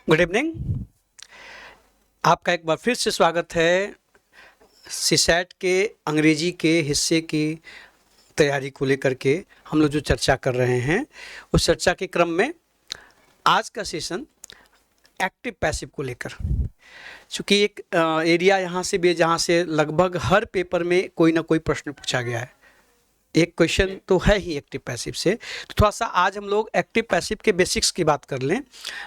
Good evening. आपका एक बार फिर से स्वागत है सीसैट के अंग्रेजी के हिस्से की तैयारी को लेकर के। हम लोग जो चर्चा कर रहे हैं उस चर्चा के क्रम में आज का सेशन एक्टिव पैसिव को लेकर, चूँकि एक एरिया यहाँ से भी जहाँ से लगभग हर पेपर में कोई ना कोई प्रश्न पूछा गया है। एक क्वेश्चन तो है ही एक्टिव पैसिव से, तो थोड़ा सा आज हम लोग एक्टिव पैसिव के बेसिक्स की बात कर लें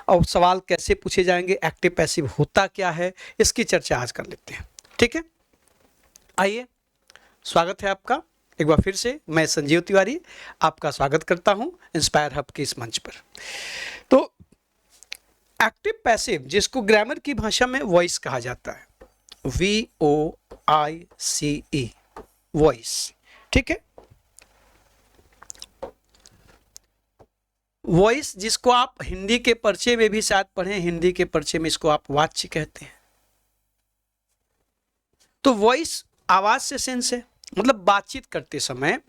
और सवाल कैसे पूछे जाएंगे, एक्टिव पैसिव होता क्या है, इसकी चर्चा आज कर लेते हैं। ठीक है, आइए, स्वागत है आपका एक बार फिर से। मैं संजीव तिवारी आपका स्वागत करता हूं इंस्पायर हब के इस मंच पर। तो एक्टिव पैसिव, जिसको ग्रामर की भाषा में वॉइस कहा जाता है, VOICE, वॉइस। ठीक है, वॉइस जिसको आप हिंदी के पर्चे में भी शायद पढ़ें, हिंदी के पर्चे में इसको आप वाच्य कहते हैं। तो वॉइस आवाज से सेंस है, मतलब बातचीत करते समय।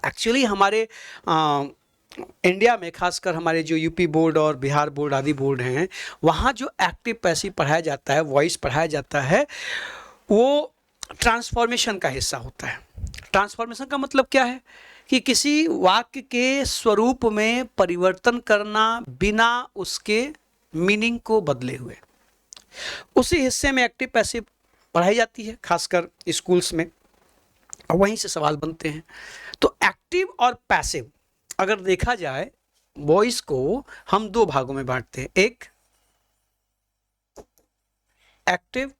एक्चुअली हमारे इंडिया में खासकर हमारे जो यूपी बोर्ड और बिहार बोर्ड आदि बोर्ड हैं, वहाँ जो एक्टिव पैसिव पढ़ाया जाता है, वॉइस पढ़ाया जाता है, वो ट्रांसफॉर्मेशन का हिस्सा होता है। ट्रांसफॉर्मेशन का मतलब क्या है कि किसी वाक्य के स्वरूप में परिवर्तन करना बिना उसके मीनिंग को बदले हुए, उसी हिस्से में एक्टिव पैसिव पढ़ाई जाती है, खासकर स्कूल्स में, और वहीं से सवाल बनते हैं। तो एक्टिव और पैसिव अगर देखा जाए, वॉइस को हम दो भागों में बांटते हैं, एक एक्टिव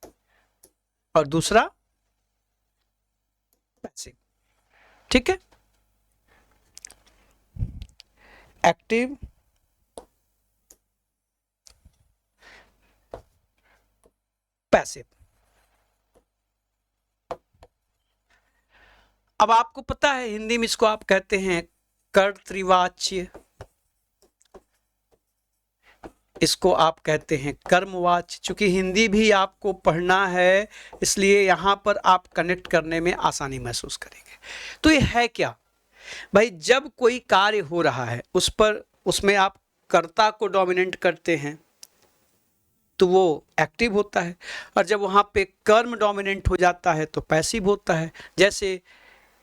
और दूसरा पैसिव। ठीक है, एक्टिव पैसिव। अब आपको पता है हिंदी में इसको आप कहते हैं कर्तृवाच्य, इसको आप कहते हैं कर्मवाच्य। चूंकि हिंदी भी आपको पढ़ना है, इसलिए यहां पर आप कनेक्ट करने में आसानी महसूस करेंगे। तो ये है क्या भाई, जब कोई कार्य हो रहा है उसमें आप कर्ता को डोमिनेंट करते हैं तो वो एक्टिव होता है, और जब वहां पे कर्म डोमिनेंट हो जाता है तो पैसिव होता है। जैसे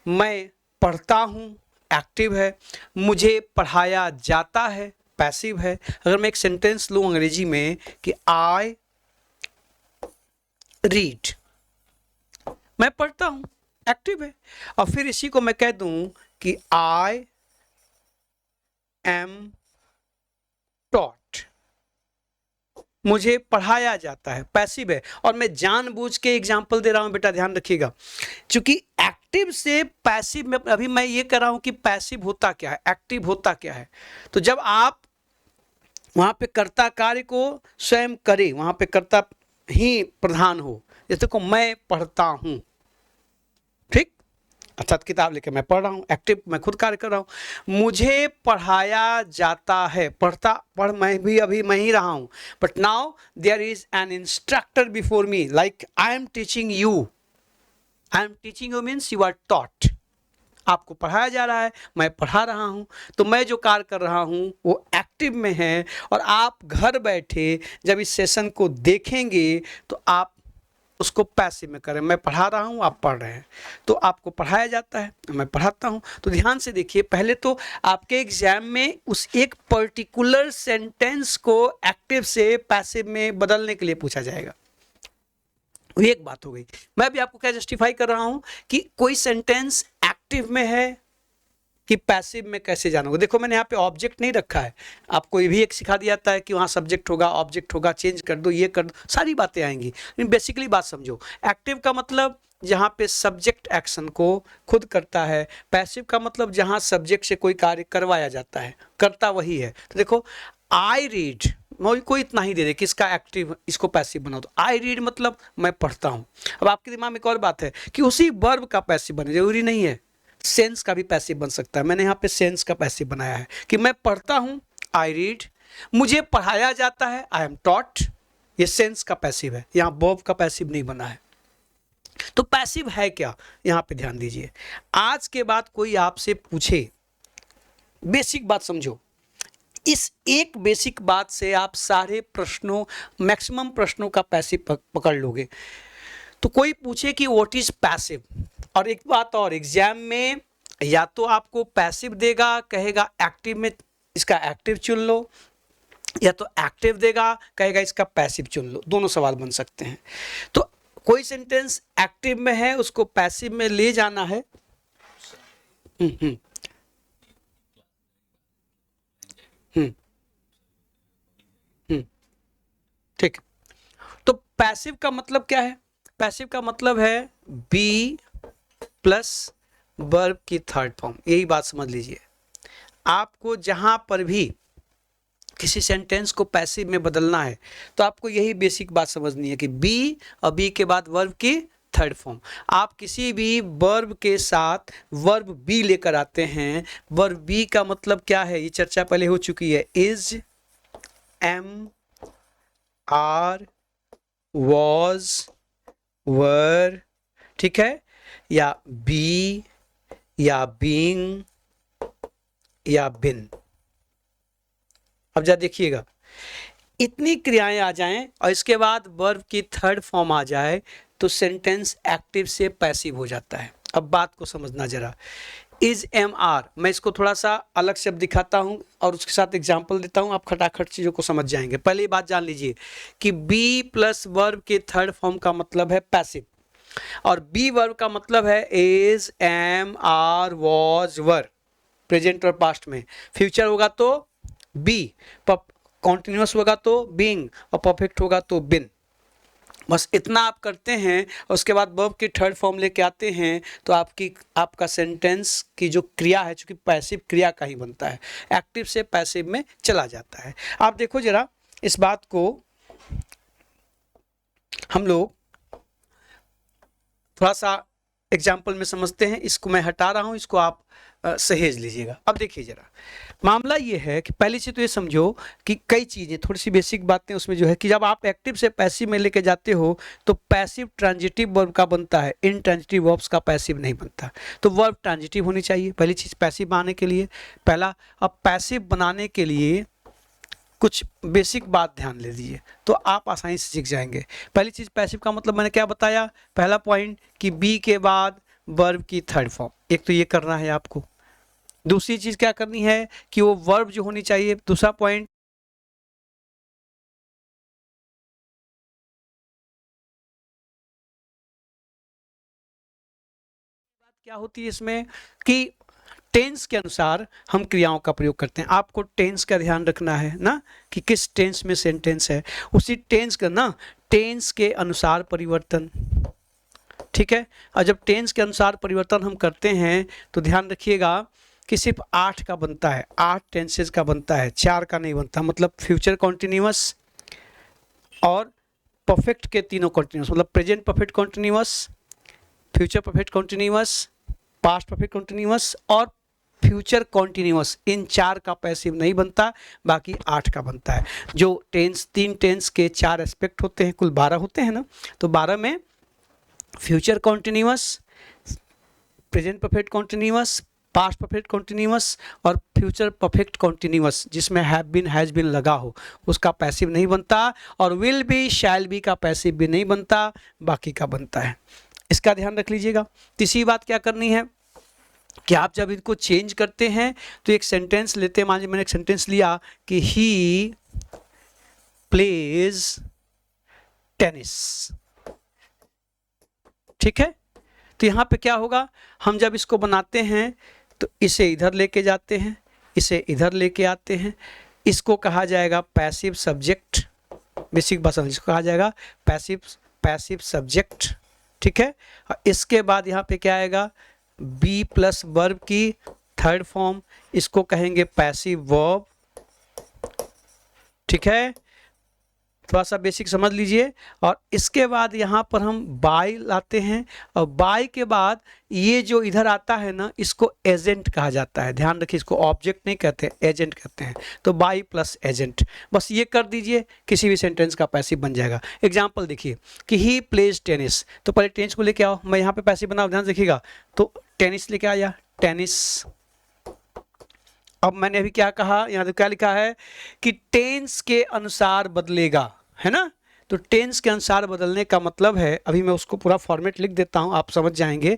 मैं पढ़ता हूं, एक्टिव है, मुझे पढ़ाया जाता है, पैसिव है। अगर मैं एक सेंटेंस लूं अंग्रेजी में कि आई रीड, मैं पढ़ता हूं, एक्टिव है, और फिर इसी को मैं कह दूं कि आई एम टॉट, मुझे पढ़ाया जाता है, पैसिव है। और मैं जानबूझ के एग्जांपल दे रहा हूं, बेटा ध्यान रखिएगा, क्योंकि एक्टिव से पैसिव में अभी मैं ये कह रहा हूं कि पैसिव होता क्या है, एक्टिव होता क्या है। तो जब आप वहां पे कर्ता कार्य को स्वयं करे, वहां पे कर्ता ही प्रधान हो, जैसे को मैं पढ़ता हूं, ठीक, अर्थात किताब लेके मैं पढ़ रहा हूं, एक्टिव मैं खुद कार्य कर रहा हूं। मुझे पढ़ाया जाता है, पढ़ मैं भी अभी मैं ही रहा हूं, but now there is an instructor before me, like I am teaching you. I am teaching you means you are taught, आपको पढ़ाया जा रहा है, मैं पढ़ा रहा हूं, तो मैं जो कार्य कर रहा हूं वो एक्टिव में है। और आप घर बैठे जब इस सेशन को देखेंगे तो आप उसको पैसिव में करें, मैं पढ़ा रहा हूं, आप पढ़ रहे हैं, तो आपको पढ़ाया जाता है, मैं पढ़ाता हूं। तो ध्यान से देखिए, पहले तो आपके एग्जाम में उस एक पर्टिकुलर सेंटेंस को एक्टिव से पैसिव में बदलने के लिए पूछा जाएगा। एक बात हो गई। मैं भी आपको क्या जस्टिफाई कर रहा हूं कि कोई सेंटेंस एक्टिव में है कि पैसिव में, कैसे जानोगे। देखो मैंने यहाँ पे ऑब्जेक्ट नहीं रखा है, आपको ये भी एक सिखा दिया जाता है कि वहाँ सब्जेक्ट होगा, ऑब्जेक्ट होगा, चेंज कर दो, ये कर दो, सारी बातें आएंगी, लेकिन बेसिकली बात समझो। एक्टिव का मतलब जहाँ पे सब्जेक्ट एक्शन को खुद करता है, पैसिव का मतलब जहाँ सब्जेक्ट से कोई कार्य करवाया जाता है, करता वही है। तो देखो आई रीड, कोई इतना ही दे दे कि इसका एक्टिव, इसको पैसिव बनाओ, तो आई रीड मतलब मैं पढ़ता हूँ। अब आपके दिमाग में एक और बात है कि उसी वर्ब का पैसिव बने, जरूरी नहीं है, सेंस का भी पैसिव बन सकता है। मैंने यहाँ पे सेंस का पैसिव बनाया है कि मैं पढ़ता हूँ, आई रीड, मुझे पढ़ाया जाता है, आई एम टॉट, ये सेंस का पैसिव है, यहाँ वर्ब का पैसिव नहीं बना है। तो पैसिव है क्या, यहाँ पे ध्यान दीजिए। आज के बाद कोई आपसे पूछे, बेसिक बात समझो, इस एक बेसिक बात से आप सारे प्रश्नों, मैक्सिमम प्रश्नों का पैसिव पकड़ लोगे। तो कोई पूछे कि व्हाट इज पैसिव, और एक बात और, एग्जाम में या तो आपको पैसिव देगा, कहेगा एक्टिव में इसका एक्टिव चुन लो, या तो एक्टिव देगा कहेगा इसका पैसिव चुन लो, दोनों सवाल बन सकते हैं। तो कोई सेंटेंस एक्टिव में है उसको पैसिव में ले जाना है। ठीक। तो पैसिव का मतलब क्या है? पैसिव का मतलब है बी प्लस वर्ब की थर्ड फॉर्म। यही बात समझ लीजिए। आपको जहां पर भी किसी सेंटेंस को पैसिव में बदलना है तो आपको यही बेसिक बात समझनी है कि बी और बी के बाद वर्ब की थर्ड फॉर्म। आप किसी भी वर्ब के साथ वर्ब बी लेकर आते हैं, वर्ब बी का मतलब क्या है, ये चर्चा पहले हो चुकी है। इज, एम, आर, वॉज, वर, ठीक है, या बी, या बीइंग, या बिन। अब जा देखिएगा, इतनी क्रियाएं आ जाएं और इसके बाद वर्ब की थर्ड फॉर्म आ जाए तो सेंटेंस एक्टिव से पैसिव हो जाता है। अब बात को समझना जरा। इज, एम, आर, मैं इसको थोड़ा सा अलग शब्द दिखाता हूं और उसके साथ एग्जांपल देता हूं, आप खटाखट चीजों को समझ जाएंगे। पहले बात जान लीजिए कि बी प्लस वर्ब के थर्ड फॉर्म का मतलब है पैसिव, और बी वर्ब का मतलब है is, am, are, was, were, present और पास्ट में। फ्यूचर होगा तो बी, कॉन्टिन्यूअस होगा तो बीइंग, और परफेक्ट होगा तो बिन। बस इतना आप करते हैं और उसके बाद वर्ब की थर्ड फॉर्म लेके आते हैं तो आपका सेंटेंस की जो क्रिया है, चूंकि पैसिव क्रिया का ही बनता है, एक्टिव से पैसिव में चला जाता है। आप देखो जरा, इस बात को हम लोग थोड़ा सा एग्जाम्पल में समझते हैं। इसको मैं हटा रहा हूं, इसको आप सहेज लीजिएगा। अब देखिए जरा, मामला ये है कि पहले से तो ये समझो कि कई चीज़ें, थोड़ी सी बेसिक बातें उसमें जो है कि जब आप एक्टिव से पैसिव में लेके जाते हो तो पैसिव ट्रांजिटिव वर्ब का बनता है, इनट्रांजिटिव वर्ब्स का पैसिव नहीं बनता। तो वर्ब ट्रांजिटिव होनी चाहिए पहली चीज़ पैसिव बनाने के लिए, पहला। अब पैसिव बनाने के लिए कुछ बेसिक बात ध्यान ले लीजिए तो आप आसानी से सीख जाएंगे। पहली चीज़ पैसिव का मतलब मैंने क्या बताया, पहला पॉइंट कि बी के बाद वर्ब की थर्ड फॉर्म, एक तो ये करना है आपको। दूसरी चीज क्या करनी है कि वो वर्ब जो होनी चाहिए, दूसरा पॉइंट क्या होती है इसमें कि टेंस के अनुसार हम क्रियाओं का प्रयोग करते हैं। आपको टेंस का ध्यान रखना है ना कि किस टेंस में सेंटेंस है, उसी टेंस का ना, टेंस के अनुसार परिवर्तन, ठीक है। और जब टेंस के अनुसार परिवर्तन हम करते हैं तो ध्यान रखिएगा कि सिर्फ 8 का बनता है, 8 टेंसेज का बनता है, 4 का नहीं बनता। मतलब फ्यूचर कॉन्टिन्यूअस और परफेक्ट के तीनों कॉन्टिन्यूअस, मतलब present perfect continuous, future perfect continuous, past perfect continuous और फ्यूचर कॉन्टिन्यूअस, इन 4 का पैसिव नहीं बनता, बाकी 8 का बनता है। जो टेंस, 3 टेंस के 4 एस्पेक्ट होते हैं, कुल 12 होते हैं ना, तो 12 में future continuous, present perfect continuous, past perfect continuous और फ्यूचर परफेक्ट कॉन्टिन्यूअस जिसमें हैव बीन, हैज बीन लगा हो, उसका पैसिव नहीं बनता। और विल बी, शैल बी का पैसिव भी नहीं बनता, बाकी का बनता है। इसका ध्यान रख लीजिएगा। तीसरी बात क्या करनी है कि आप जब इनको चेंज करते हैं तो एक सेंटेंस लेते हैं, मान लीजिए मैंने एक सेंटेंस लिया कि ही प्लेज टेनिस, ठीक है। तो यहाँ पे क्या होगा, हम जब इसको बनाते हैं तो इसे इधर लेके जाते हैं, इसे इधर लेके आते हैं, इसको कहा जाएगा पैसिव सब्जेक्ट। बेसिक भाषा में इसको कहा जाएगा पैसिव सब्जेक्ट, ठीक है। इसके बाद यहाँ पे क्या आएगा, बी प्लस वर्ब की थर्ड फॉर्म, इसको कहेंगे पैसिव वर्ब, ठीक है। थोड़ा सा बेसिक समझ लीजिए। और इसके बाद यहाँ पर हम बाय लाते हैं, और बाय के बाद ये जो इधर आता है ना, इसको एजेंट कहा जाता है। ध्यान रखिए, इसको ऑब्जेक्ट नहीं कहते, एजेंट कहते हैं। तो बाय प्लस एजेंट, बस ये कर दीजिए, किसी भी सेंटेंस का पैसिव बन जाएगा। एग्जाम्पल देखिए कि ही प्लेज टेनिस, तो पहले टेनिस को लेके आओ, मैं यहाँ पे पैसिव बनाऊँ, ध्यान देखिएगा। तो टेनिस लेके आया, टेनिस, अब मैंने अभी क्या कहा, यहाँ तो क्या लिखा है कि टेंस के अनुसार बदलेगा, है ना। तो टेंस के अनुसार बदलने का मतलब है, अभी मैं उसको पूरा फॉर्मेट लिख देता हूँ, आप समझ जाएंगे।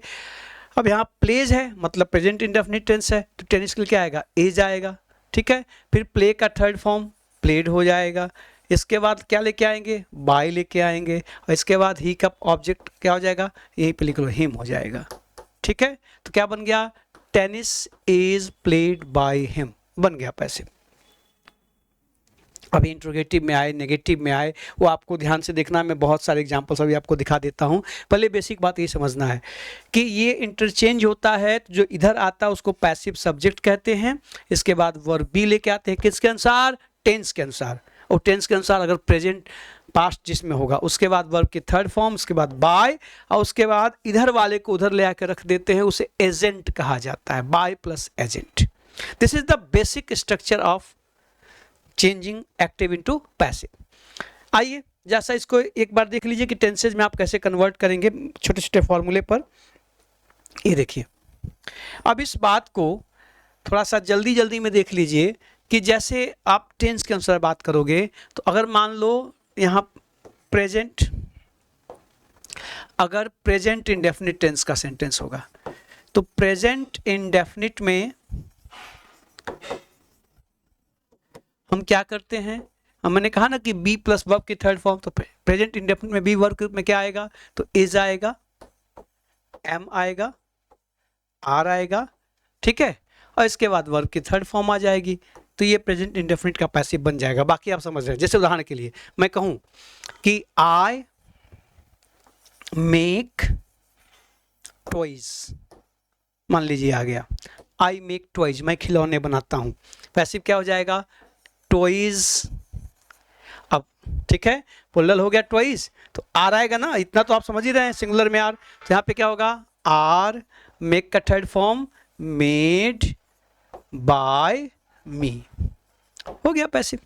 अब यहाँ प्लेज है मतलब प्रेजेंट इंडेफिनिट टेंस है, तो टेंस के लिए क्या आएगा, एज आएगा, ठीक है। फिर प्ले का थर्ड फॉर्म प्लेड हो जाएगा। इसके बाद क्या लेके आएंगे, बाय लेके आएंगे, और इसके बाद ही का ऑब्जेक्ट क्या हो जाएगा, यही पे लिख लो हिम हो जाएगा, ठीक है। तो क्या बन गया, tennis is played by him, बन गया पैसिव। अभी इंट्रोगेटिव में आए, नेगेटिव में आए, वो आपको ध्यान से देखना, मैं बहुत सारे एग्जांपल्स अभी आपको दिखा देता हूँ। पहले बेसिक बात ये समझना है कि ये इंटरचेंज होता है, तो जो इधर आता है उसको पैसिव सब्जेक्ट कहते हैं। इसके बाद वर्ब बी लेके आते हैं, किसके अनुसार, टेंस के अनुसार। और टेंस के अनुसार अगर प्रेजेंट पास्ट जिसमें होगा, उसके बाद वर्ब की थर्ड फॉर्म, उसके बाद बाय, और उसके बाद इधर वाले को उधर ले आकर रख देते हैं, उसे एजेंट कहा जाता है, by plus agent. This is the basic structure of changing active into passive. आइए जैसा इसको एक बार देख लीजिए कि टेंसेज में आप कैसे कन्वर्ट करेंगे छोटे छोटे फॉर्मूले पर। ये देखिए, अब इस बात को थोड़ा सा जल्दी जल्दी में देख लीजिए कि जैसे आप टेंस के अनुसार बात करोगे, तो अगर मान लो यहाँ प्रेजेंट, अगर प्रेजेंट इंडेफिनिट टेंस का सेंटेंस होगा, तो प्रेजेंट इंडेफिनिट में हम क्या करते हैं, मैंने कहा ना कि बी प्लस वर्ब की थर्ड फॉर्म, तो प्रेजेंट इंडेफिनिट में बी वर्ब में क्या आएगा, तो इज आएगा, एम आएगा, आर आएगा, ठीक है। और इसके बाद वर्ब की थर्ड फॉर्म आ जाएगी, तो ये प्रेजेंट इंडेफिनिट का पैसिव बन जाएगा। बाकी आप समझ रहे हैं। जैसे उदाहरण के लिए मैं कहूं कि आई मेक टॉयज, मान लीजिए आ गया, आई मेक टॉयज, मैं खिलौने बनाता हूं, पैसिव क्या हो जाएगा, टॉयज। अब ठीक है, प्लुरल हो गया टॉयज, तो आर आएगा ना, इतना तो आप समझ ही रहे हैं, सिंगुलर में आर, तो यहाँ पे क्या होगा, आर मेक का थर्ड फॉर्म मेड बाय मी, हो गया पैसिव,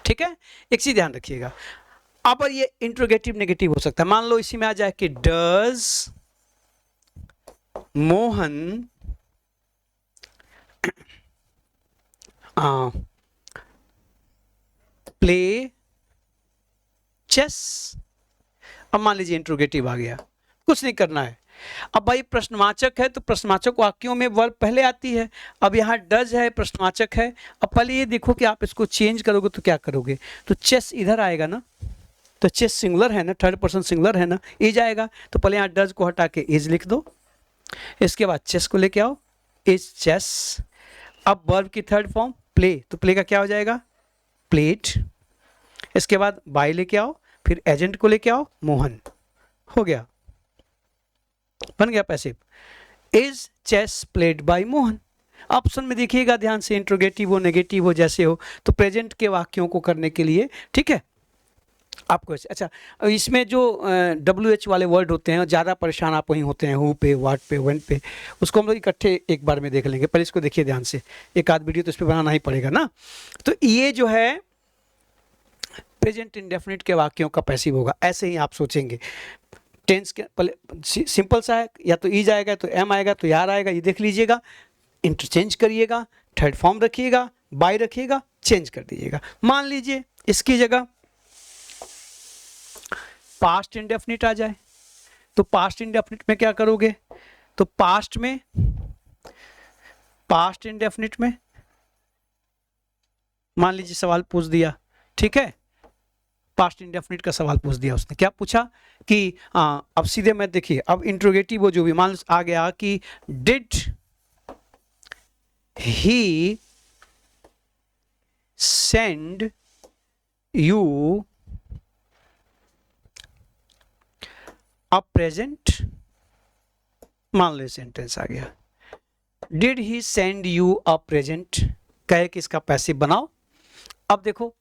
ठीक है। एक चीज ध्यान रखिएगा, अब ये इंट्रोगेटिव नेगेटिव हो सकता है। मान लो इसी में आ जाए कि डज मोहन प्ले चेस। अब मान लीजिए इंट्रोगेटिव आ गया, कुछ नहीं करना है। अब भाई प्रश्नवाचक है, तो प्रश्नवाचक वाक्यों में वर्ब पहले आती है। अब यहाँ डज है, प्रश्नवाचक है। अब पहले ये देखो कि आप इसको चेंज करोगे तो क्या करोगे, तो चेस इधर आएगा ना, तो चेस सिंगुलर है ना, थर्ड पर्सन सिंगुलर है ना, इज आएगा, तो पहले यहाँ डज को हटा के इज लिख दो। इसके बाद चेस को लेके आओ, इज चेस। अब वर्ब की थर्ड फॉर्म प्ले, तो प्ले का क्या हो जाएगा, प्लेट। इसके बाद बाय लेके आओ, फिर एजेंट को लेके आओ, मोहन, हो गया, बन गया passive. Is chess played by Mohan. Option में देखिएगा ध्यान से, इंट्रोगेटिव हो नेगेटिव हो जैसे हो, तो प्रेजेंट के वाक्यों को करने के लिए, ठीक है आपको। अच्छा, इसमें जो WH वाले वर्ड होते हैं, ज़्यादा परेशान आप वहीं होते हैं, हु पे, वाट पे, व्हेन पे, उसको हम लोग इकट्ठे एक बार में देख लेंगे। पहले इसको देखिए ध्यान से, एक आध वीडियो तो इस पर बनाना ही पड़ेगा ना। तो ये जो है प्रेजेंट इंडेफिनिट के वाक्यों का पैसिव होगा, ऐसे ही आप सोचेंगे। टेंस के पहले सिंपल सा है, या तो ईज आएगा, तो एम आएगा, तो यार आएगा, ये देख लीजिएगा। इंटरचेंज करिएगा, थर्ड फॉर्म रखिएगा, बाय रखिएगा, चेंज कर दीजिएगा। मान लीजिए इसकी जगह पास्ट इंडेफिनिट आ जाए, तो पास्ट इंडेफिनिट में क्या करोगे, तो पास्ट इंडेफिनिट में मान लीजिए सवाल पूछ दिया, ठीक है, पास्ट इंडेफिनिट का सवाल पूछ दिया उसने। क्या पूछा कि अब सीधे मैं देखिए, अब इंट्रोगेटिव वो जो भी मान आ गया कि did he send you a present, मान लो सेंटेंस आ गया, did he send you a present, कहे कि इसका पैसिव बनाओ। अब देखो,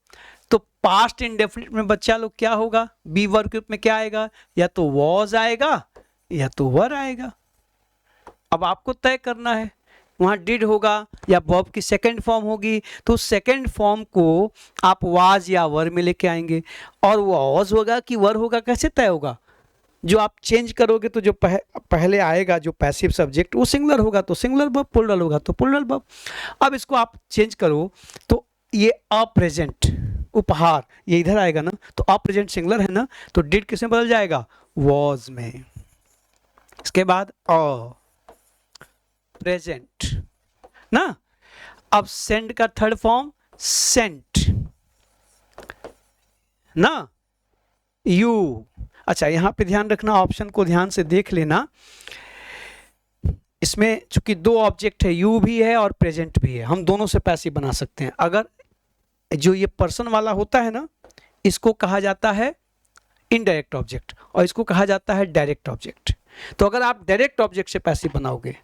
तो पास्ट इंडेफिनिट में बच्चा लोग क्या होगा, बी वर्ब के रूप में क्या आएगा, या तो वॉज आएगा या तो वर आएगा। अब आपको तय करना है, वहां डिड होगा या वर्ब की सेकंड फॉर्म होगी, तो सेकंड फॉर्म को आप वाज या वर में लेके आएंगे, और वॉज होगा कि वर होगा कैसे तय होगा, जो आप चेंज करोगे तो जो पहले आएगा जो पैसिव सब्जेक्ट वो सिंगुलर होगा तो सिंगुलर वर्ब, प्लूरल होगा तो प्लूरल वर्ब। अब इसको आप चेंज करो तो ये अप्रेजेंट उपहार ये इधर आएगा ना, तो अप्रेजेंट सिंगुलर है ना, तो डिड किसमें बदल जाएगा, वॉज में। इसके बाद प्रेजेंट ना। अब सेंड का थर्ड फॉर्म सेंट ना, यू। अच्छा यहां पे ध्यान रखना, ऑप्शन को ध्यान से देख लेना, इसमें चूंकि दो ऑब्जेक्ट है, यू भी है और प्रेजेंट भी है, हम दोनों से पैसिव बना सकते हैं। अगर जो ये पर्सन वाला होता है ना, इसको कहा जाता है इनडायरेक्ट ऑब्जेक्ट और इसको कहा जाता है डायरेक्ट ऑब्जेक्ट। तो अगर आप डायरेक्ट ऑब्जेक्ट से पैसिव बनाओगे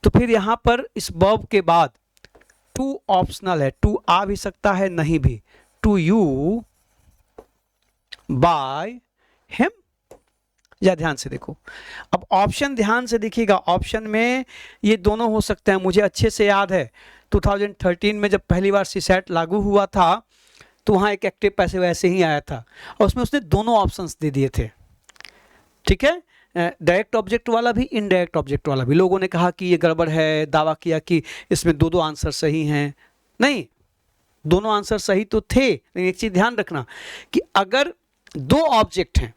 तो फिर यहां पर इस वर्ब के बाद टू ऑप्शनल है, टू आ भी सकता है नहीं भी, टू यू बाय हिम। या ध्यान से देखो, अब ऑप्शन ध्यान से देखिएगा, ऑप्शन में ये दोनों हो सकते हैं। मुझे अच्छे से याद है 2013 में जब पहली बार सीसैट लागू हुआ था तो वहाँ एक एक्टिव पैसिव ऐसे ही आया था और उसमें उसने दोनों ऑप्शंस दे दिए थे, ठीक है, डायरेक्ट ऑब्जेक्ट वाला भी इनडायरेक्ट ऑब्जेक्ट वाला भी। लोगों ने कहा कि ये गड़बड़ है, दावा किया कि इसमें दो आंसर सही हैं, नहीं दोनों आंसर सही तो थे, लेकिन एक चीज ध्यान रखना कि अगर दो ऑब्जेक्ट हैं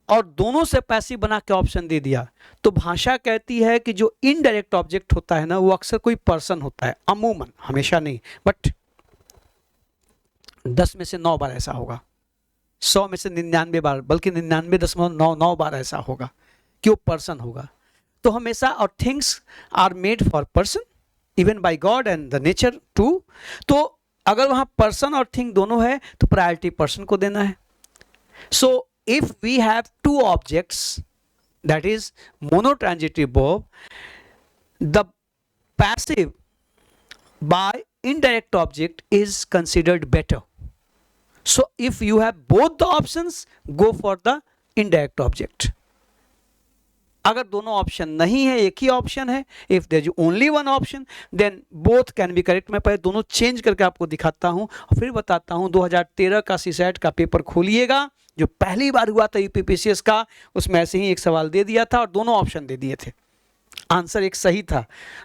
और दोनों से पैसिव बना के ऑप्शन दे दिया तो भाषा कहती है कि जो इनडायरेक्ट ऑब्जेक्ट होता है ना वो अक्सर कोई पर्सन होता है, अमूमन, हमेशा नहीं, बट 10 में से 9 बार ऐसा होगा, 100 में से 99 बार, बल्कि 99.99 बार ऐसा होगा कि वो पर्सन होगा। तो हमेशा, और things are made for person even by God and the nature too. तो अगर वहां पर्सन और थिंग दोनों है तो प्रायोरिटी पर्सन को देना है। सो if we have two objects, that is monotransitive verb, the passive by indirect object is considered better. So if you have both the options, go for the indirect object. अगर दोनों option नहीं है, एक ही option है, if there is only one option then both can be correct. मैं पहले दोनों चेंज करके आपको दिखाता हूं और फिर बताता हूं। 2013 का सीसैट का पेपर खोलिएगा जो पहली बार हुआ था यूपीपीसीएस का, उसमें ऐसे ही एक सवाल दे दिया था और दोनों ऑप्शन दे दिए थे, आंसर एक सही था,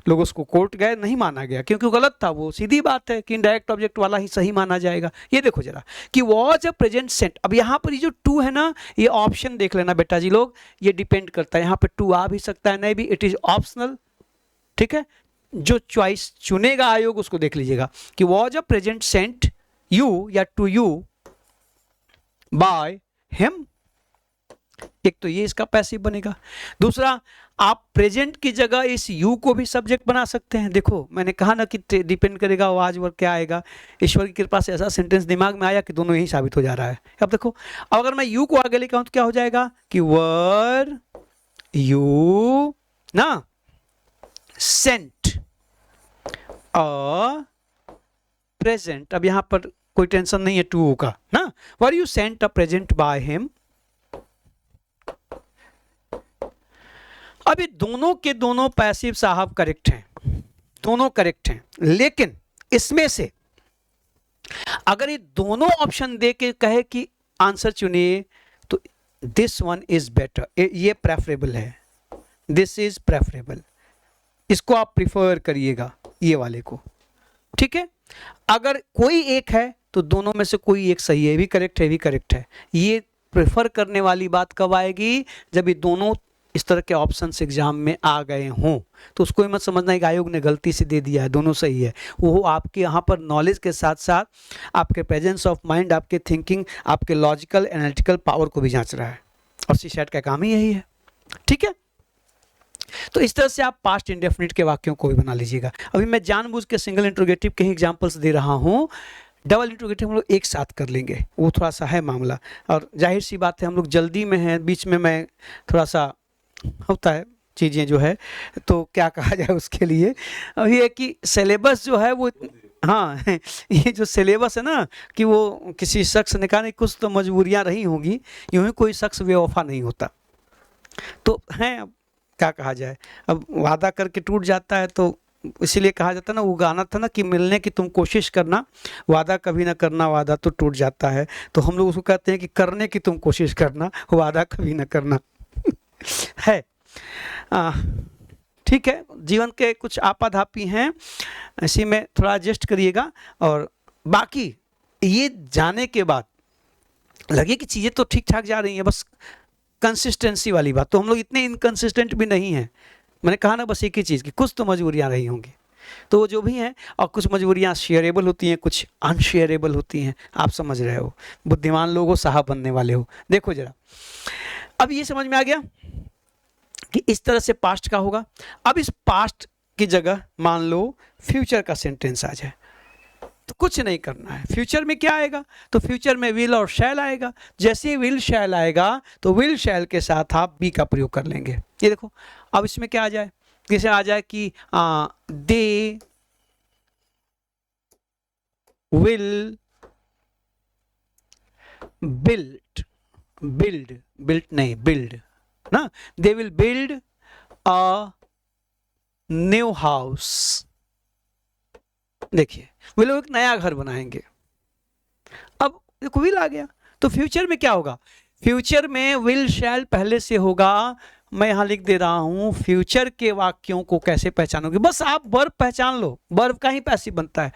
लोग उसको कोर्ट गए, नहीं माना गया क्योंकि गलत था वो। सीधी बात है कि इनडायरेक्ट ऑब्जेक्ट वाला ही सही माना जाएगा। ये देखो जरा कि वॉज अ प्रेजेंट सेंट। अब यहाँ पर ये जो टू है ना, ये ऑप्शन देख लेना बेटा जी लोग, ये डिपेंड करता है, यहाँ पे टू आ भी सकता है नहीं भी, इट इज ऑप्शनल, ठीक है। जो चॉइस चुनेगा आयोग उसको देख लीजिएगा कि was a present sent you या टू यू बाय हिम। एक तो ये इसका पैसिव बनेगा। दूसरा, आप प्रेजेंट की जगह इस यू को भी सब्जेक्ट बना सकते हैं। देखो मैंने कहा ना कि डिपेंड करेगा वो आज वर्ग क्या आएगा। ईश्वर की कृपा से ऐसा सेंटेंस दिमाग में आया कि दोनों यही साबित हो जा रहा है। अब देखो, अगर मैं यू को आगे लेकर आऊं तो क्या हो जाएगा कि वर यू ना सेंट अ प्रेजेंट। अब यहां पर कोई टेंशन नहीं है टू का ना, were you sent a present by him. अब ये दोनों के दोनों पैसिव साहब करेक्ट हैं, दोनों करेक्ट हैं, लेकिन इसमें से अगर ये दोनों ऑप्शन दे के कहे कि आंसर चुनिए तो दिस वन इज बेटर, ये प्रेफरेबल है, दिस इज प्रेफरेबल, इसको आप प्रिफर करिएगा ये वाले को, ठीक है। अगर कोई एक है तो दोनों में से कोई एक सही है, भी करेक्ट है, भी करेक्ट है। ये प्रेफर करने वाली बात कब आएगी, जब ये दोनों इस तरह के ऑप्शंस एग्जाम में आ गए हों। तो उसको ही मत समझना है कि आयोग ने गलती से दे दिया है, दोनों सही है। वो आपके यहाँ पर नॉलेज के साथ साथ आपके प्रेजेंस ऑफ माइंड, आपके थिंकिंग, आपके लॉजिकल एनालिटिकल पावर को भी जांच रहा है, और सीसैट का काम ही यही है, ठीक है। तो इस तरह से आप पास्ट इंडेफिनिट के वाक्यों को भी बना लीजिएगा। अभी मैं जानबूझ के सिंगल इंट्रोगेटिव के ही एग्जाम्पल्स दे रहा हूँ, डबल इंट्रोगेटिव हम लोग एक साथ कर लेंगे, वो थोड़ा सा है मामला, और जाहिर सी बात है हम लोग जल्दी में हैं, बीच में मैं थोड़ा सा होता है चीज़ें जो है, तो क्या कहा जाए उसके लिए। अब ये कि सिलेबस जो है वो, हाँ ये जो सिलेबस है ना कि वो किसी शख्स ने कहा नहीं, कुछ तो मजबूरियां रही होंगी, यूं ही कोई शख्स बेवफा नहीं होता, तो हैं अब क्या कहा जाए। अब वादा करके टूट जाता है तो इसीलिए कहा जाता है ना, वो गाना था ना कि मिलने की तुम कोशिश करना, वादा कभी ना करना, वादा तो टूट जाता है। तो हम लोग उसको कहते हैं कि करने की तुम कोशिश करना, वादा कभी ना करना। है। ठीक है, जीवन के कुछ आपाधापी हैं, इसी में थोड़ा एडजस्ट करिएगा। और बाकी ये जाने के बाद लगे कि चीज़ें तो ठीक ठाक जा रही हैं, बस कंसिस्टेंसी वाली बात, तो हम लोग इतने इनकंसिस्टेंट भी नहीं हैं। मैंने कहा ना बस एक ही चीज़ की कुछ तो मजबूरियाँ रही होंगी, तो वो जो भी हैं, और कुछ मजबूरियाँ शेयरेबल होती हैं, कुछ अनशेयरेबल होती हैं, आप समझ रहे हो। बुद्धिमान लोग हो, साहब बनने वाले हो। देखो जरा, अब ये समझ में आ गया कि इस तरह से पास्ट का होगा। अब इस पास्ट की जगह मान लो फ्यूचर का सेंटेंस आ जाए, तो कुछ नहीं करना है। फ्यूचर में क्या आएगा, तो फ्यूचर में विल और शैल आएगा। जैसे विल शैल आएगा तो विल शैल के साथ आप बी का प्रयोग कर लेंगे। ये देखो, अब इसमें क्या आ जाए, जैसे आ जाए कि दे विल बिल्ड, बिल्ड नहीं, बिल्ड ना, they will build a new house. देखिए, वे लोग एक नया घर बनाएंगे। अब देखो विल आ गया, तो फ्यूचर में क्या होगा, फ्यूचर में विल शैल पहले से होगा। मैं यहां लिख दे रहा हूं, फ्यूचर के वाक्यों को कैसे पहचानोगे, बस आप वर्ब पहचान लो, वर्ब का ही पैसिव बनता है।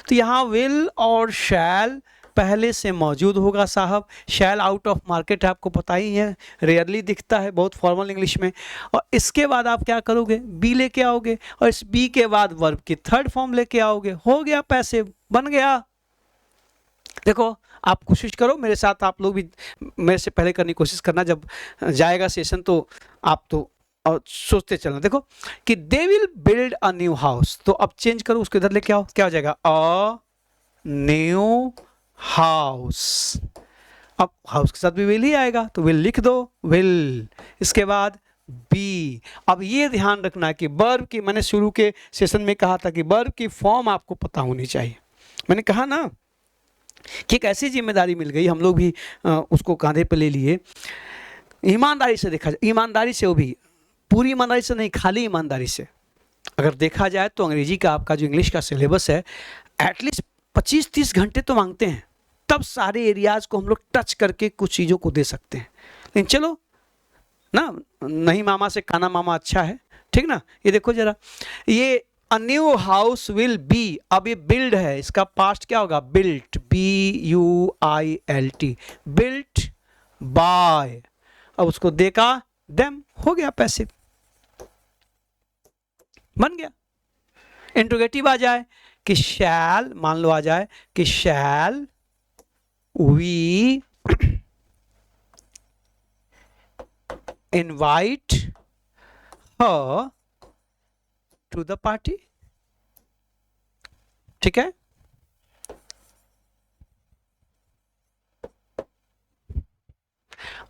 तो यहां विल और शैल पहले से मौजूद होगा साहब। शैल आउट ऑफ मार्केट है, आपको पता ही है, रेयरली दिखता है, बहुत फॉर्मल इंग्लिश में। और इसके बाद आप क्या करोगे, बी लेके आओगे, और इस बी के बाद वर्ब की थर्ड फॉर्म लेके आओगे, हो गया पैसिव, बन गया। देखो, आप कोशिश करो मेरे साथ, आप लोग भी मेरे से पहले करने की कोशिश करना, जब जाएगा सेशन तो आप तो और सोचते चलना। देखो कि they will build a new house, तो अब चेंज करो, उसको इधर लेके आओ, क्या हो जाएगा, अ न्यू हाउस। अब हाउस के साथ भी विल ही आएगा, तो विल लिख दो, विल। इसके बाद बी। अब ये ध्यान रखना कि वर्ब की, मैंने शुरू के सेशन में कहा था कि वर्ब की फॉर्म आपको पता होनी चाहिए। मैंने कहा ना कि एक ऐसी जिम्मेदारी मिल गई, हम लोग भी उसको कांधे पे ले लिए। ईमानदारी से देखा जाए, ईमानदारी से, वो भी पूरी ईमानदारी से नहीं, खाली ईमानदारी से अगर देखा जाए तो अंग्रेजी का आपका जो इंग्लिश का सिलेबस है, एटलीस्ट 25-30 घंटे तो मांगते हैं, तब सारे एरियाज को हम लोग टच करके कुछ चीज़ों को दे सकते हैं। लेकिन चलो ना, नहीं मामा से काना मामा अच्छा है, ठीक ना। ये देखो जरा, ये a new house will be, अब ये बिल्ड है, इसका पास्ट क्या होगा, बिल्ट, BUILT, बिल्ट बाय। अब उसको देखा, देम, हो गया पैसिव, बन गया। इंट्रोगेटिव आ जाए कि शैल, मान लो आ जाए कि shall we invite her to the party, ठीक है।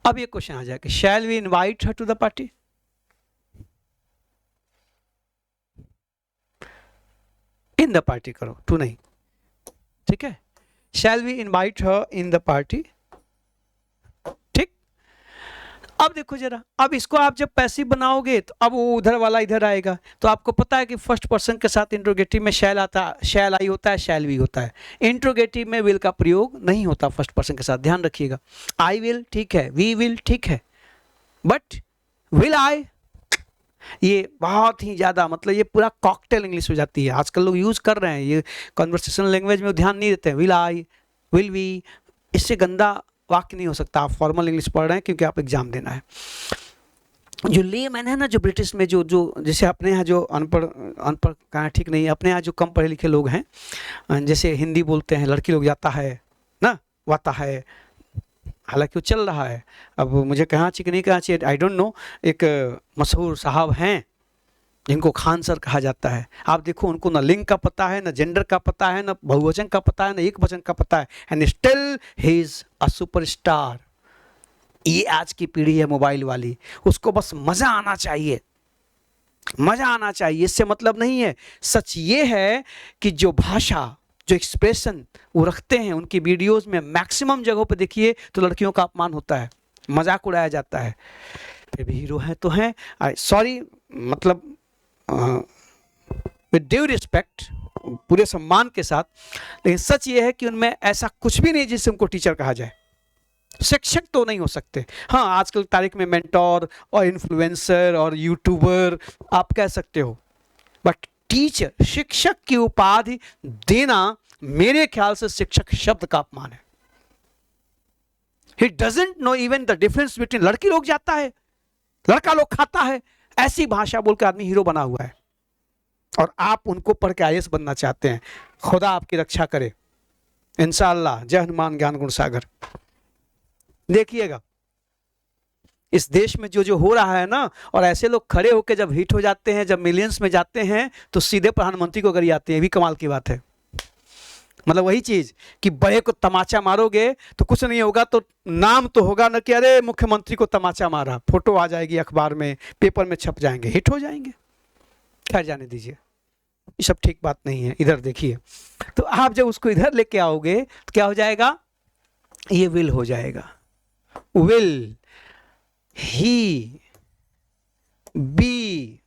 अब ये क्वेश्चन आ जाए कि shall we invite her to the party, in the party करो, टू नहीं, ठीक है। Shall we invite her in the party, ठीक। अब देखो जरा, अब इसको आप जब पैसिव बनाओगे तो अब वो उधर वाला इधर आएगा, तो आपको पता है कि फर्स्ट पर्सन के साथ इंट्रोगेटिव में शैल आता, शैल आई होता है, शैल वी होता है। इंट्रोगेटिव में विल का प्रयोग नहीं होता फर्स्ट पर्सन के साथ, ध्यान रखिएगा। आई विल ठीक है, वी विल ठीक है, बट विल आई, ये बहुत ही ज़्यादा, मतलब ये पूरा कॉकटेल इंग्लिश हो जाती है। आजकल लोग यूज़ कर रहे हैं ये कन्वर्सेशनल लैंग्वेज में, ध्यान नहीं देते हैं। विल आई, विल वी, इससे गंदा वाक्य नहीं हो सकता। आप फॉर्मल इंग्लिश पढ़ रहे हैं क्योंकि आप एग्जाम देना है। जो लेमैन है ना, जो ब्रिटिश में जो जैसे अपने यहाँ जो अनपढ़ कहना ठीक नहीं है, अपने यहाँ जो कम पढ़े लिखे लोग हैं, जैसे हिंदी बोलते हैं, लड़की लोग जाता है ना, वाता है, हालांकि वो चल रहा है। अब मुझे कहाँ चाहिए नहीं कहाँ चाहिए, आई डोंट नो। एक मशहूर साहब हैं जिनको खान सर कहा जाता है। आप देखो, उनको ना लिंग का पता है, ना जेंडर का पता है, ना बहुवचन का पता है, ना एक वचन का पता है, and still he is a superstar. ये आज की पीढ़ी है मोबाइल वाली, उसको बस मजा आना चाहिए, मजा आना चाहिए। इससे मतलब नहीं है। सच ये है कि जो भाषा, जो एक्सप्रेशन वो रखते हैं उनकी वीडियोस में, मैक्सिमम जगहों पे देखिए तो लड़कियों का अपमान होता है, मजाक उड़ाया जाता है। फिर भी हीरो हैं तो हैं, सॉरी, मतलब विद ड्यू रिस्पेक्ट, पूरे सम्मान के साथ, लेकिन सच ये है कि उनमें ऐसा कुछ भी नहीं जिससे उनको टीचर कहा जाए। शिक्षक तो नहीं हो सकते। हाँ, आजकल तारीख में मेंटोर और इन्फ्लुएंसर और यूट्यूबर आप कह सकते हो, बट टीचर, शिक्षक की उपाधि देना मेरे ख्याल से शिक्षक शब्द का अपमान है। He doesn't know even the difference between, लड़की लोग जाता है, लड़का लोग खाता है, ऐसी भाषा बोल के आदमी हीरो बना हुआ है, और आप उनको पढ़ के आईएएस बनना चाहते हैं। खुदा आपकी रक्षा करे इंशाअल्लाह। जय हनुमान ज्ञान गुण सागर। देखिएगा इस देश में जो जो हो रहा है ना, और ऐसे लोग खड़े होकर जब हिट हो जाते हैं, जब मिलियंस में जाते हैं, तो सीधे प्रधानमंत्री को करी आते हैं। भी कमाल की बात है। मतलब वही चीज कि बड़े को तमाचा मारोगे तो कुछ नहीं होगा, तो नाम तो होगा ना कि अरे मुख्यमंत्री को तमाचा मारा, फोटो आ जाएगी अखबार में, पेपर में छप जाएंगे, हिट हो जाएंगे। खैर जाने दीजिए, ये सब ठीक बात नहीं है। इधर देखिए, तो आप जब उसको इधर लेके आओगे तो क्या हो जाएगा, ये विल हो जाएगा, विल ही बी।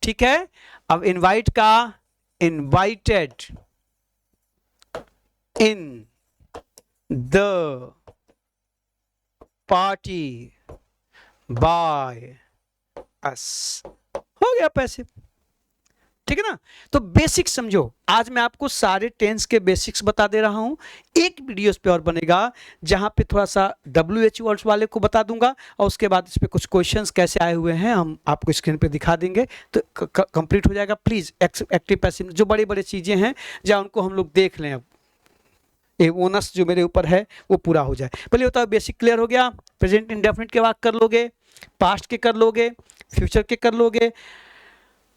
ठीक है। अब इनवाइट का invited in the party by us, हो गया पैसिव। ठीक है ना। तो बेसिक समझो, आज मैं आपको सारे टेंस के बेसिक्स बता दे रहा हूं। एक वीडियोस पे और बनेगा जहां पे थोड़ा सा WH वर्ड्स वाले को बता दूंगा, और उसके बाद इस पे कुछ क्वेश्चंस कैसे आए हुए हैं हम आपको स्क्रीन पे दिखा देंगे, तो कंप्लीट हो जाएगा। प्लीज एक्टिव पैसिव जो बड़ी बड़ी चीजें हैं जहां उनको हम लोग देख लें, अब ये ओनस जो मेरे ऊपर है वो पूरा हो जाए। पहले होता है बेसिक क्लियर हो गया। प्रेजेंट इंडेफिनिट के वाक्य कर लोगे, पास्ट के कर लोगे, फ्यूचर के कर लोगे।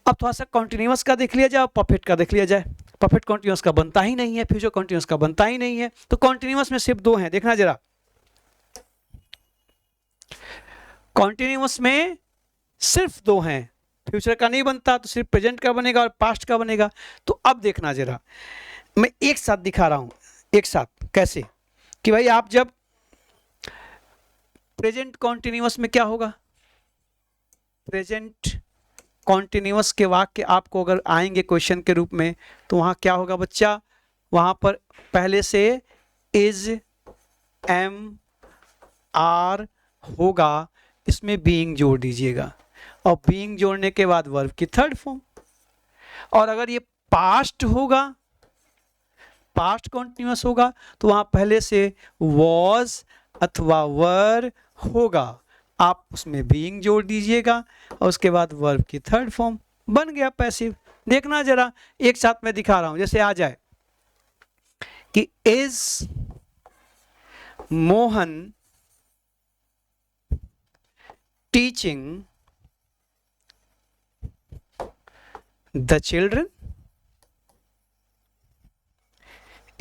अब थोड़ा सा कॉन्टिन्यूअस का देख लिया जाए, परफेक्ट का देख लिया जाए। परफेक्ट कॉन्टिन्यूअस का बनता ही नहीं है, फ्यूचर कॉन्टिन्यूअस का बनता ही नहीं है, तो कॉन्टिन्यूअस में सिर्फ दो हैं, देखना जरा। कॉन्टिन्यूअस में सिर्फ दो हैं, फ्यूचर का नहीं बनता, तो सिर्फ प्रेजेंट का बनेगा और पास्ट का बनेगा। तो अब देखना जरा, मैं एक साथ दिखा रहा हूं, एक साथ कैसे, कि भाई आप जब प्रेजेंट कॉन्टिन्यूअस में क्या होगा, प्रेजेंट कॉन्टिन्यूअस के वाक्य आपको अगर आएंगे क्वेश्चन के रूप में, तो वहां क्या होगा बच्चा, वहां पर पहले से इज, एम, आर होगा, इसमें बीइंग जोड़ दीजिएगा, और बीइंग जोड़ने के बाद वर्ब की थर्ड फॉर्म। और अगर ये पास्ट होगा, पास्ट कॉन्टिन्यूअस होगा, तो वहां पहले से वॉज अथवा वर होगा, आप उसमें बीइंग जोड़ दीजिएगा, और उसके बाद वर्ब की थर्ड फॉर्म, बन गया पैसिव। देखना जरा, एक साथ मैं दिखा रहा हूं, जैसे आ जाए कि is Mohan teaching the children,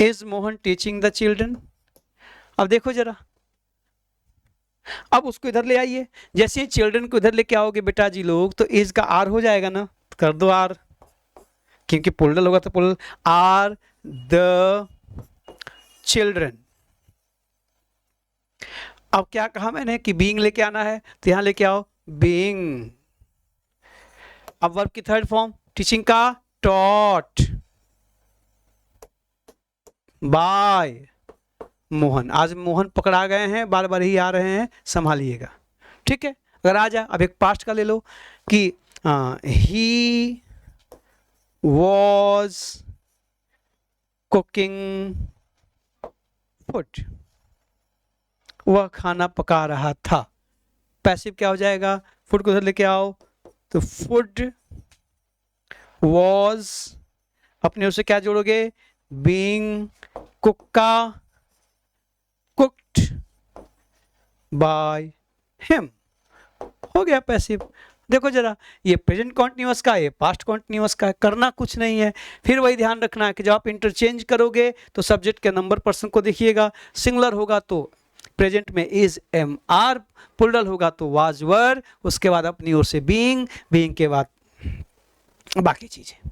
is Mohan teaching the children. अब देखो जरा, अब उसको इधर ले आइए, जैसे ही चिल्ड्रन को इधर लेके आओगे बेटा जी लोग, तो इज का आर हो जाएगा ना, तो कर दो आर, क्योंकि प्लूरल होगा तो प्लूरल, आर द चिल्ड्रन। अब क्या कहा मैंने कि बीइंग लेके आना है, तो यहां लेके आओ बीइंग। अब वर्ब की थर्ड फॉर्म, टीचिंग का टॉट बाय मोहन। आज मोहन पकड़ा गए हैं, बार बार ही आ रहे हैं, संभालिएगा। ठीक है। अगर आ जाए, अब एक पास्ट का ले लो कि ही वॉज कुकिंग फूड, वह खाना पका रहा था। पैसिव क्या हो जाएगा, फूड को उधर लेके आओ, तो फूड वॉज, अपने उससे क्या जोड़ोगे, बीइंग, कुक का कुक्ड बाय हिम, हो गया पैसिव। देखो जरा, ये प्रेजेंट कॉन्टिन्यूअस का, ये पास्ट कॉन्टिन्यूअस का, करना कुछ नहीं है। फिर वही ध्यान रखना है कि जब आप इंटरचेंज करोगे तो सब्जेक्ट के नंबर पर्सन को देखिएगा, सिंगुलर होगा तो प्रेजेंट में इज, एम, आर, प्लूरल होगा तो वाज, वर, उसके बाद अपनी ओर से बीइंग, बीइंग के बाद बाकी चीजें,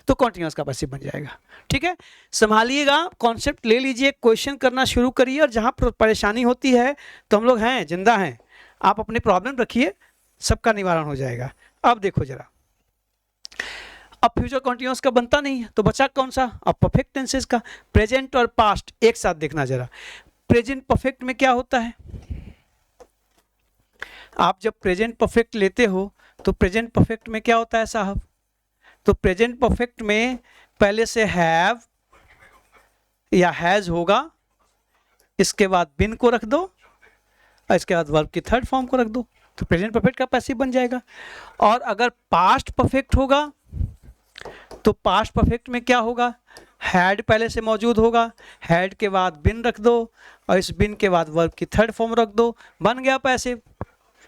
तो कॉन्टिन्यूअस का पैसिव बन जाएगा। ठीक है। संभालिएगा, कॉन्सेप्ट ले लीजिए, क्वेश्चन करना शुरू करिए, और जहां पर परेशानी होती है तो हम लोग हैं, जिंदा हैं, आप अपने प्रॉब्लम रखिए, सबका निवारण हो जाएगा। अब देखो जरा, अब फ्यूचर कॉन्टिन्यूअस का बनता नहीं है, तो बचा कौन सा, अब परफेक्ट टेंसेस का। प्रेजेंट और पास्ट एक साथ देखना जरा, प्रेजेंट परफेक्ट में क्या होता है, आप जब प्रेजेंट परफेक्ट लेते हो तो प्रेजेंट परफेक्ट में क्या होता है साहब, तो प्रेजेंट परफेक्ट में पहले से हैव या हैज होगा, इसके बाद बिन को रख दो और इसके बाद वर्ब की थर्ड फॉर्म को रख दो, तो प्रेजेंट परफेक्ट का पैसिव बन जाएगा। और अगर पास्ट परफेक्ट होगा तो पास्ट परफेक्ट में क्या होगा, हैड पहले से मौजूद होगा, हैड के बाद बिन रख दो और इस बिन के बाद वर्ब की थर्ड फॉर्म रख दो, बन गया पैसिव।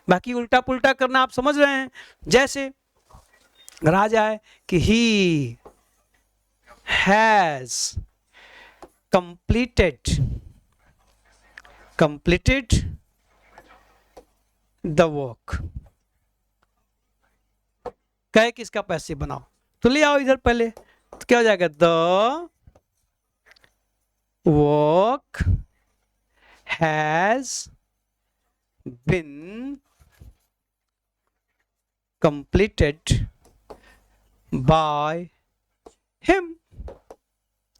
बाकी उल्टा पुल्टा करना आप समझ रहे हैं, जैसे अगर आ जाए कि he has completed the work, कहे कि इसका पैसिव बनाओ, तो ले आओ इधर पहले, तो क्या हो जाएगा, the work has been completed by him,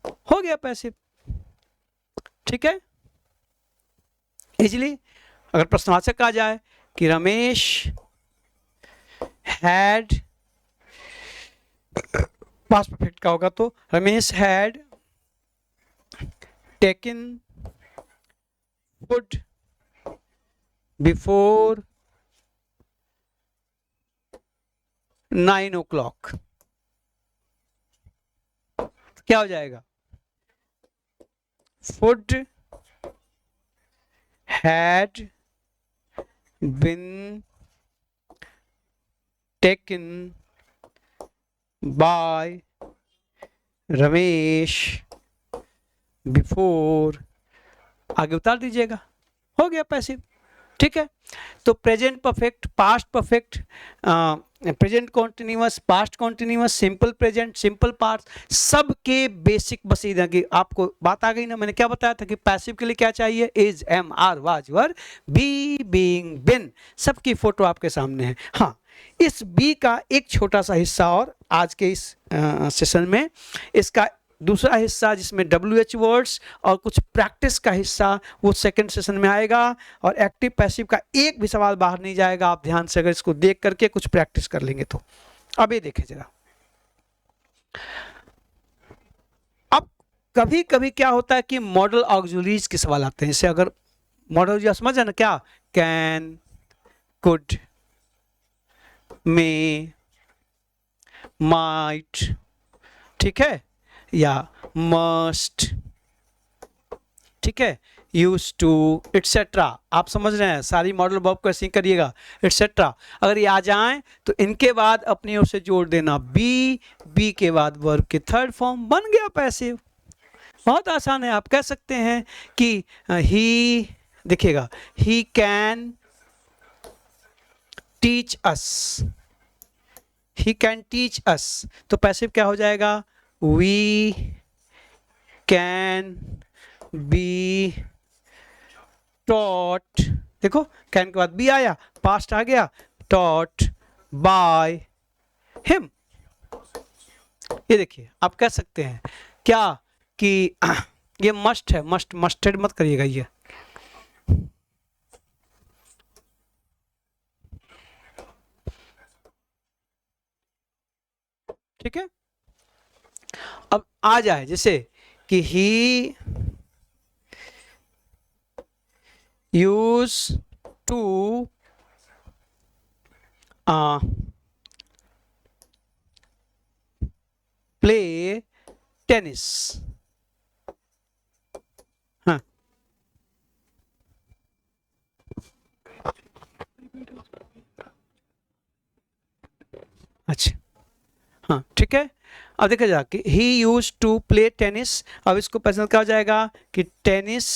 हो गया पैसिव। ठीक है, इजली अगर प्रश्नवाचक आ जाए कि रमेश हैड, पास्ट परफेक्ट का होगा तो Ramesh had taken food before 9 o'clock, क्या हो जाएगा, food had been taken by Ramesh before, आगे उतार दीजिएगा, हो गया पैसिव। ठीक है, तो present perfect, past perfect, present continuous, past continuous, simple present, simple past, सब के बेसिक बस इधर की आपको बात आ गई ना। मैंने क्या बताया था कि पैसिव के लिए क्या चाहिए, is, am, are, was, were, be, being, been, सबकी फोटो आपके सामने है। हाँ, इस बी का एक छोटा सा हिस्सा और आज के इस सेशन में, इसका दूसरा हिस्सा जिसमें WH वर्ड्स और कुछ प्रैक्टिस का हिस्सा वो सेकंड सेशन में आएगा, और एक्टिव पैसिव का एक भी सवाल बाहर नहीं जाएगा। आप ध्यान से अगर इसको देख करके कुछ प्रैक्टिस कर लेंगे तो। अब ये देखें जरा, अब कभी कभी क्या होता है कि मॉडल ऑक्सिलरीज के सवाल आते हैं। जैसे अगर मॉडल समझ है ना, क्या, कैन, कुड, मे, माइट, ठीक है, या मस्ट, ठीक है, यूज टू, एटसेट्रा, आप समझ रहे हैं, सारी मॉडल वर्ब को ऐसे ही करिएगा, एटसेट्रा। अगर ये आ जाएं तो इनके बाद अपनी ओर से जोड़ देना बी, बी के बाद वर्ब के थर्ड फॉर्म, बन गया पैसिव। बहुत आसान है, आप कह सकते हैं कि ही, देखिएगा, he can teach us, he can teach us, तो पैसिव क्या हो जाएगा, we can be taught, देखो कैन के बाद बी आया, पास्ट आ गया, taught by him। ये देखिए, आप कह सकते हैं क्या कि ये मस्ट है, मस्टेड मत करिएगा ये, ठीक है। अब आ जाए जैसे कि ही यूज टू प्ले टेनिस, हाँ, अच्छा, हाँ, ठीक है। अब देखा जा कि ही यूज टू प्ले टेनिस, अब इसको प्रेजेंट क्या हो जाएगा कि टेनिस,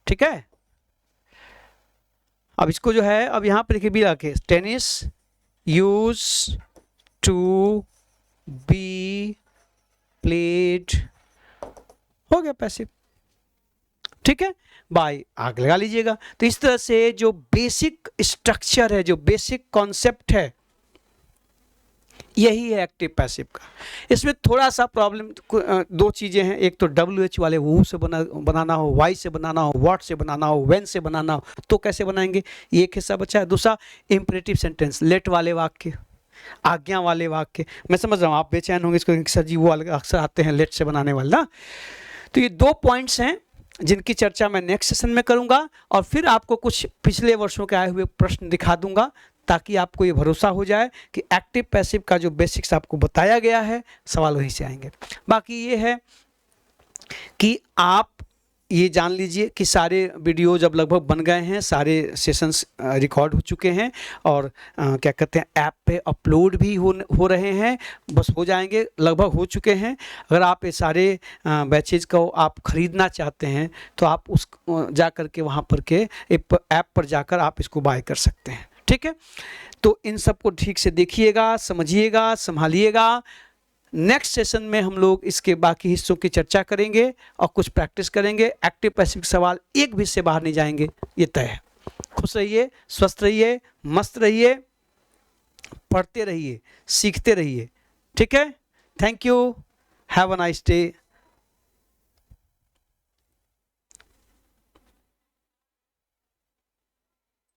ठीक है। अब इसको जो है, अब यहां पर देखिए बी रखे, tennis used to be played, हो गया पैसिव, ठीक है। बाय आग लगा लीजिएगा। तो इस तरह से जो बेसिक स्ट्रक्चर है, जो बेसिक कॉन्सेप्ट है, यही है एक्टिव पैसिव का। इसमें थोड़ा सा प्रॉब्लम, दो चीज़ें हैं, एक तो WH वाले वो से बनाना हो, वाई से बनाना हो, व्हाट से बनाना हो, व्हेन से बनाना हो, तो कैसे बनाएंगे, ये एक हिस्सा बचा है। दूसरा इंपरेटिव सेंटेंस, लेट वाले वाक्य, आज्ञा वाले वाक्य। मैं समझ रहा हूँ आप बेचैन होंगे इसको, सर जी वो अक्सर आते हैं लेट से बनाने वाले ना। तो ये दो पॉइंट्स हैं जिनकी चर्चा मैं नेक्स्ट सेशन में करूंगा, और फिर आपको कुछ पिछले वर्षों के आए हुए प्रश्न दिखा दूंगा, ताकि आपको ये भरोसा हो जाए कि एक्टिव पैसिव का जो बेसिक्स आपको बताया गया है सवाल वहीं से आएंगे। बाकी ये है कि आप ये जान लीजिए कि सारे वीडियोज अब लगभग बन गए हैं, सारे सेशंस रिकॉर्ड हो चुके हैं, और क्या कहते हैं ऐप पे अपलोड भी हो रहे हैं, बस हो जाएंगे, लगभग हो चुके हैं। अगर आप ये सारे बैचेज को आप ख़रीदना चाहते हैं तो आप उस जा कर के वहाँ पर के ऐप पर जाकर आप इसको बाय कर सकते हैं, ठीक है। तो इन सबको ठीक से देखिएगा, समझिएगा, संभालिएगा। नेक्स्ट सेशन में हम लोग इसके बाकी हिस्सों की चर्चा करेंगे और कुछ प्रैक्टिस करेंगे। एक्टिव पैसिव सवाल एक भी से बाहर नहीं जाएंगे, ये तय है। खुश रहिए, स्वस्थ रहिए, मस्त रहिए, पढ़ते रहिए, सीखते रहिए, ठीक है। Thank you, have a nice day.